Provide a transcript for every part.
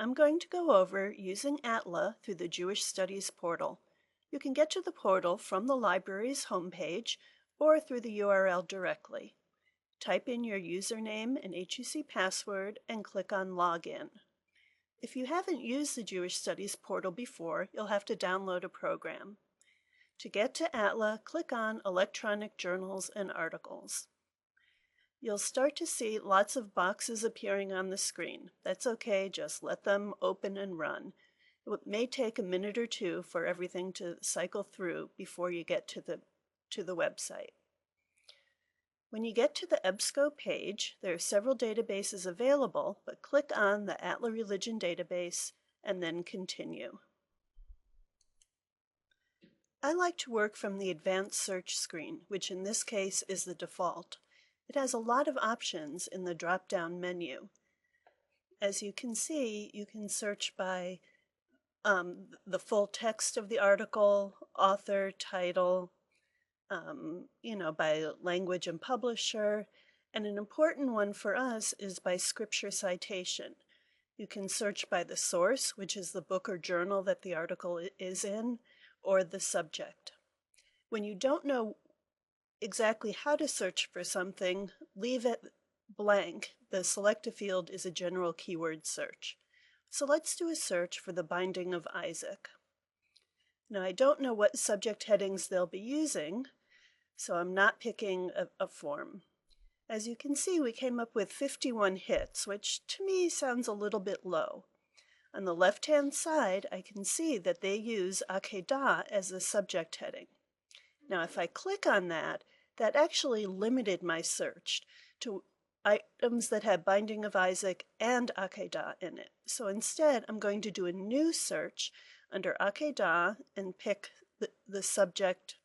I'm going to go over using Atla through the Jewish Studies portal. You can get to the portal from the library's homepage or through the URL directly. Type in your username and HUC password and click on Login. If you haven't used the Jewish Studies portal before, you'll have to download a program. To get to Atla, click on Electronic Journals and Articles. You'll start to see lots of boxes appearing on the screen. That's okay, just let them open and run. It may take a minute or two for everything to cycle through before you get to the website. When you get to the EBSCO page, there are several databases available, but click on the Atla Religion database and then continue. I like to work from the advanced search screen, which in this case is the default. It has a lot of options in the drop-down menu. As you can see, you can search by the full text of the article, author, title, by language and publisher, and an important one for us is by scripture citation. You can search by the source, which is the book or journal that the article is in, or the subject. When you don't know exactly how to search for something, leave it blank. The selected field is a general keyword search. So let's do a search for the binding of Isaac. Now I don't know what subject headings they'll be using, so I'm not picking a form. As you can see, we came up with 51 hits, which to me sounds a little bit low. On the left-hand side, I can see that they use Akedah as the subject heading. Now if I click on that, that actually limited my search to items that have Binding of Isaac and Akedah in it. So instead, I'm going to do a new search under Akedah and pick the subject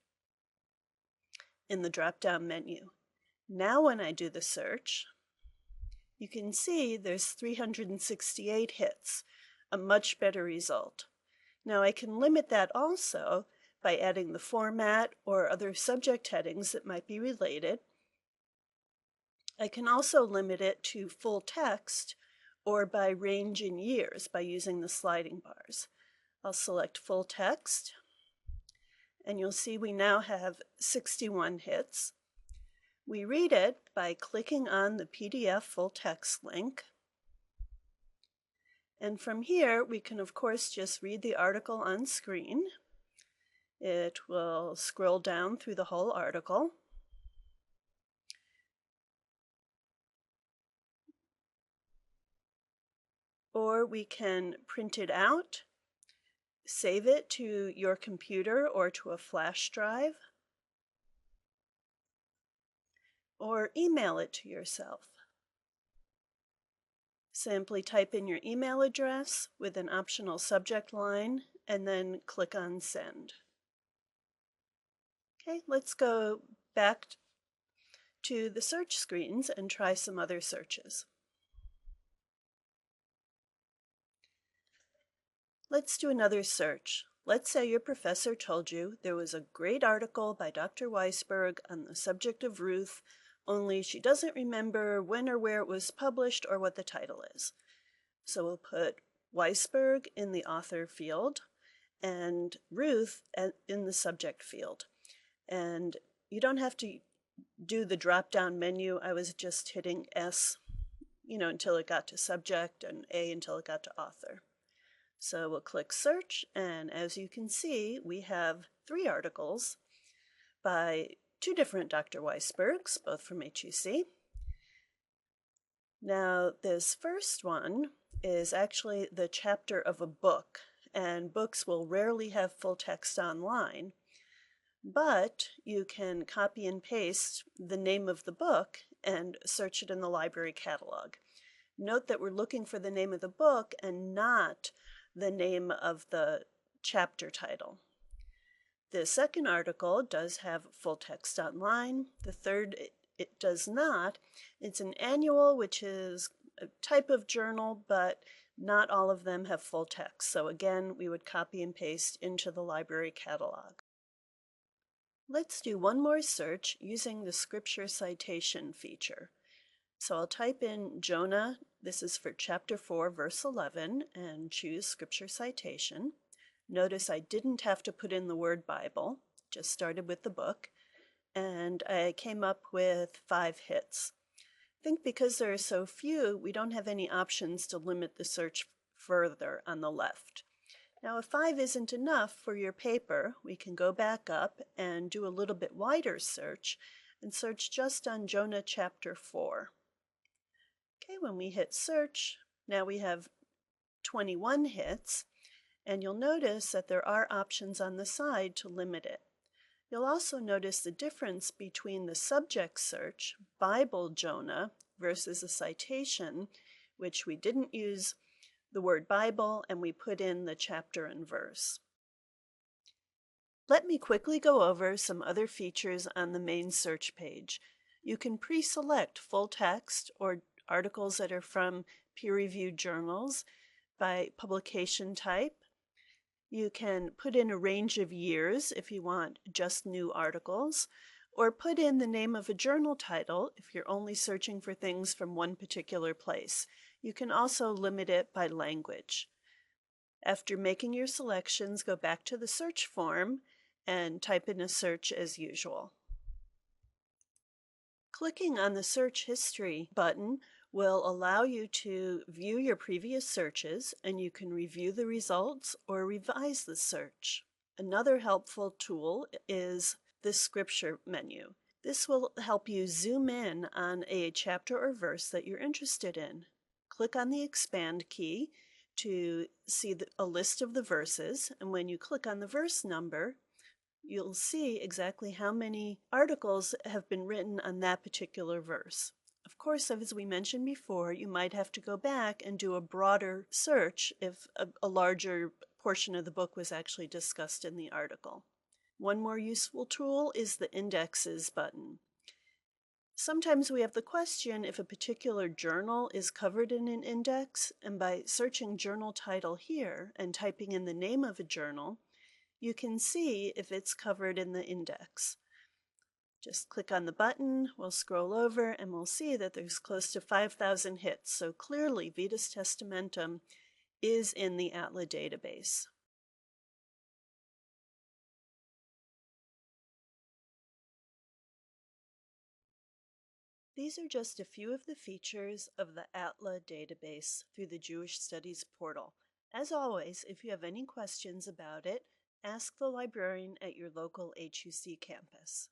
in the drop-down menu. Now when I do the search, you can see there's 368 hits, a much better result. Now I can limit that also by adding the format or other subject headings that might be related. I can also limit it to full text or by range in years by using the sliding bars. I'll select full text, and you'll see we now have 61 hits. We read it by clicking on the PDF full text link. And from here, we can of course just read the article on screen. It will scroll down through the whole article. Or we can print it out, save it to your computer or to a flash drive, or email it to yourself. Simply type in your email address with an optional subject line and then click on Send. Okay, let's go back to the search screens and try some other searches. Let's do another search. Let's say your professor told you there was a great article by Dr. Weisberg on the subject of Ruth, only she doesn't remember when or where it was published or what the title is. So we'll put Weisberg in the author field and Ruth in the subject field. And you don't have to do the drop-down menu. I was just hitting S, until it got to subject, and A until it got to author. So we'll click search, and as you can see, we have 3 articles by 2 different Dr. Weisbergs, both from HUC. Now, this first one is actually the chapter of a book, and books will rarely have full text online, but you can copy and paste the name of the book and search it in the library catalog. Note that we're looking for the name of the book and not the name of the chapter title. The second article does have full text online. The third, it does not. It's an annual, which is a type of journal, but not all of them have full text. So again, we would copy and paste into the library catalog. Let's do one more search using the scripture citation feature. So I'll type in Jonah, this is for chapter 4, verse 11, and choose scripture citation. Notice I didn't have to put in the word Bible, just started with the book, and I came up with 5 hits. I think because there are so few, we don't have any options to limit the search further on the left. Now, if 5 isn't enough for your paper, we can go back up and do a little bit wider search and search just on Jonah chapter 4. Okay, when we hit search, now we have 21 hits, and you'll notice that there are options on the side to limit it. You'll also notice the difference between the subject search, Bible Jonah, versus a citation, which we didn't use the word Bible and we put in the chapter and verse. Let me quickly go over some other features on the main search page. You can pre-select full text or articles that are from peer-reviewed journals by publication type. You can put in a range of years if you want just new articles, or put in the name of a journal title if you're only searching for things from one particular place. You can also limit it by language. After making your selections, go back to the search form and type in a search as usual. Clicking on the Search History button will allow you to view your previous searches, and you can review the results or revise the search. Another helpful tool is the Scripture menu. This will help you zoom in on a chapter or verse that you're interested in. Click on the Expand key to see a list of the verses, and when you click on the verse number, you'll see exactly how many articles have been written on that particular verse. Of course, as we mentioned before, you might have to go back and do a broader search if a larger portion of the book was actually discussed in the article. One more useful tool is the Indexes button. Sometimes we have the question if a particular journal is covered in an index, and by searching journal title here and typing in the name of a journal, you can see if it's covered in the index. Just click on the button, we'll scroll over, and we'll see that there's close to 5,000 hits, so clearly Vetus Testamentum is in the Atla database. These are just a few of the features of the Atla database through the Jewish Studies portal. As always, if you have any questions about it, ask the librarian at your local HUC campus.